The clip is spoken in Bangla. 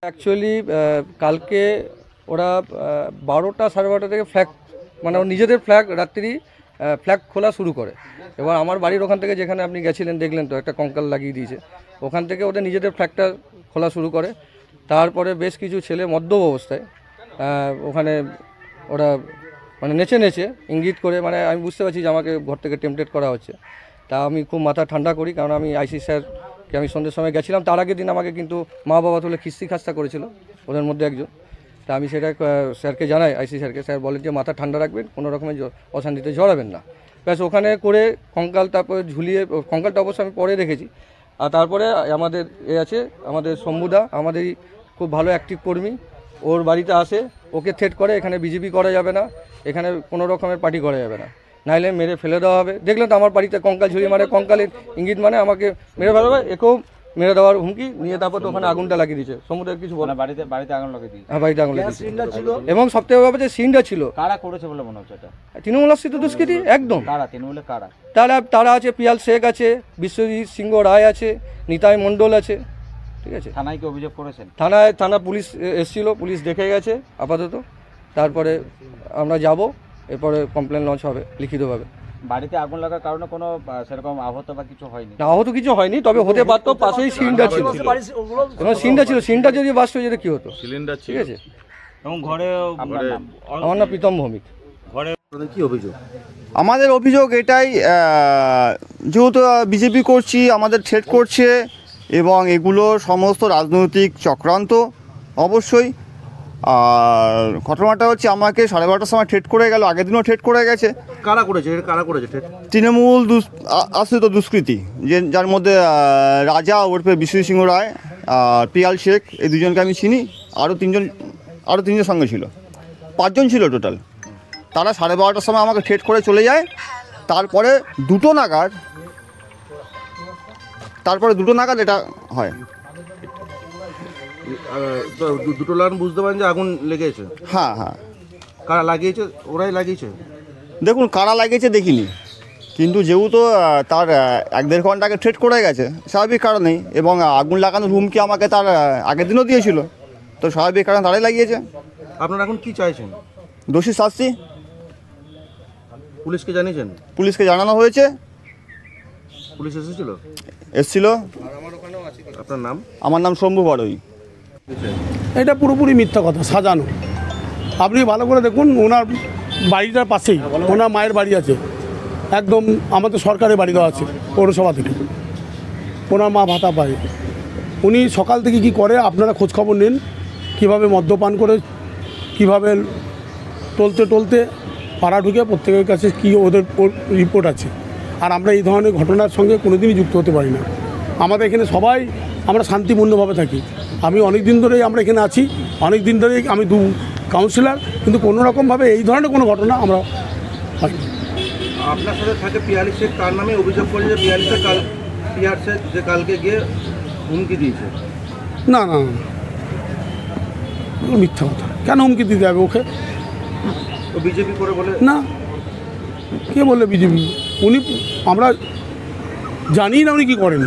অ্যাকচুয়ালি কালকে ওরা 12টা সাড়ে 12টা থেকে ফ্ল্যাগ মানে নিজেদের ফ্ল্যাগ রাত্রি ফ্ল্যাগ খোলা শুরু করে। এবার আমার বাড়ির ওখান থেকে যেখানে আপনি গেছিলেন দেখলেন তো একটা কঙ্কাল লাগিয়ে দিয়েছে, ওখান থেকে ওদের নিজেদের ফ্ল্যাগটা খোলা শুরু করে। তারপরে বেশ কিছু ছেলে মদ্যপ অবস্থায় ওখানে ওরা মানে নেচে নেচে ইঙ্গিত করে, মানে আমি বুঝতে পারছি যে আমাকে ঘর থেকে টেম্পটেড করা হচ্ছে। তা আমি খুব মাথা ঠান্ডা করি, কারণ আমি আইসি স্যারকে আমি সন্ধ্যের সময় গেছিলাম, তার আগের দিন আমাকে কিন্তু মা বাবা তুলে খিস্তি খাস্তা করেছিল ওদের মধ্যে একজন। তা আমি সেটা স্যারকে জানাই, আইসি স্যারকে। স্যার বলেন যে মাথা ঠান্ডা রাখবেন, কোনো রকমের অশান্তিতে জড়াবেন না। ব্যাস ওখানে করে কঙ্কাল তারপরে ঝুলিয়ে, কঙ্কালটা অবশ্য আমি পরে দেখেছি। আর তারপরে আমাদের আছে আমাদের শম্ভুদা, আমাদেরই খুব ভালো অ্যাক্টিভ কর্মী, ওর বাড়িতে আসে, ওকে থ্রেট করে এখানে বিজেপি করা যাবে না, এখানে কোনো রকমের পার্টি করা যাবে না, নাইলে মেরে ফেলে দেওয়া হবে। দেখলেন তো আমার বাড়িতে কঙ্কাল ঝুলিয়ে, মানে কঙ্কালের ইঙ্গিত মানে আমাকে মেরে ফেলা হবে, একেও মেরে দেওয়ার হুমকি নিয়ে। তারপর তো ওখানে আগুনটা লাগিয়ে দিয়েছে। সমুদ্রের কিছু বলে বাড়িতে আগুন লাগিয়ে দিয়েছে। হ্যাঁ, বাড়িতে আগুন লাগিয়ে দিয়েছে। এবং সবথেকে ব্যাপার যে সিনটা ছিল, কারা করেছে বলে মনে হচ্ছে? তৃণমূল আশ্রিত দুষ্কৃতী একদম। কারা তৃণমূলে কারা? তারা আছে, পিয়াল শেখ আছে, বিশ্বজিৎ সিংহ রায় আছে, নিতাই মণ্ডল আছে। ঠিক আছে, থানায় কি অভিযোগ করেছেন? থানা পুলিশ এসেছিল, পুলিশ দেখে গেছে আপাতত। তারপরে আমরা যাব, এরপরে কমপ্লেন লঞ্চ হবে লিখিতভাবে। বাড়িতে আগুন লাগার কারণে কোনো সেরকম আহত বা কিছু হয়নি? না, আহত কিছু হয়নি, তবে হতে পারতো। পাশেই সিনটা ছিল, সিনটা যদি বাস্ট হয়ে যেত কি হতো। সিলিন্ডার ঠিক আছে। এবং ঘরে আমার নাম প্রীতম ভৌমিক। ঘরে কি অভিযোগ? আমাদের অভিযোগ এটাই, যেহেতু বিজেপি করছি, আমাদের থ্রেট করছে, এবং এগুলো সমস্ত রাজনৈতিক চক্রান্ত অবশ্যই। আর ঘটনাটা হচ্ছে আমাকে 12:30টার সময় থ্রেট করে গেল, আগের দিনও থ্রেট করে গেছে। কারা করেছে থ্রেট? তৃণমূল আশ্রিত দুষ্কৃতী, যার মধ্যে রাজা ওরফে বিশ্বজিৎ সিংহ রায় আর পিয়াল শেখ, এই দুজনকে আমি চিনি। আরও তিনজন সঙ্গে ছিল, 5জন ছিল টোটাল। তারা 12:30টার সময় আমাকে থ্রেট করে চলে যায়। তারপরে দুটো নাগাদ এটা হয়। দুটো লাইন বুঝতে পারেন যে আগুন লেগেছে? হ্যাঁ। কারা লাগিয়েছে? ওরাই লাগিয়েছে। দেখুন, কারা লাগিয়েছে দেখিনি, কিন্তু যেহেতু তার 1-1.5 ঘন্টা আগে থ্রেট করে গেছে, স্বাভাবিক কারণেই, এবং আগুন লাগানোর হুমকি আমাকে তার আগের দিনও দিয়েছিল, তো স্বাভাবিক কারণে তারাই লাগিয়েছে। আপনারা এখন কি চাইছেন? দোষী শাস্তি। পুলিশকে জানিয়েছেন? পুলিশকে জানানো হয়েছে। পুলিশ এসছিল। আপনার নাম? আমার নাম শম্ভু বড়ই। এটা পুরোপুরি মিথ্যা কথা, সাজানো। আপনি ভালো করে দেখুন, ওনার বাড়িটার পাশেই ওনার মায়ের বাড়ি আছে, একদম আমাদের সরকারি বাড়ি দেওয়া আছে পৌরসভা থেকে, ওনার মা ভাতা পায়। উনি সকাল থেকে কি করে আপনারা খোঁজখবর নিন, কীভাবে মদ্যপান করে কীভাবে টলতে পাড়া ঢুকে প্রত্যেকের কাছে কী ওদের রিপোর্ট আছে। আর আমরা এই ধরনের ঘটনার সঙ্গে কোনোদিনই যুক্ত হতে পারি না। আমাদের এখানে সবাই আমরা শান্তিপূর্ণভাবে থাকি। আমি অনেক দিন ধরেই আমরা এখানে আছি, অনেক দিন ধরেই আমি কাউন্সিলর, কিন্তু কোনো রকমভাবে এই ধরনের কোনো ঘটনা আমরা হয়নি। আপনার সাথে থাকে পিয়ালি শেখ, তার নামে অভিযোগ করে যে পিয়ালি শেখ যে কালকে গিয়ে হুমকি দিয়েছে। না, মিথ্যা কথা। কেন হুমকি দিতে হবে ওকে? ও বিজেপি করে বলে? না, কে বললে বিজেপি? আমরা জানি না উনি কী করেন।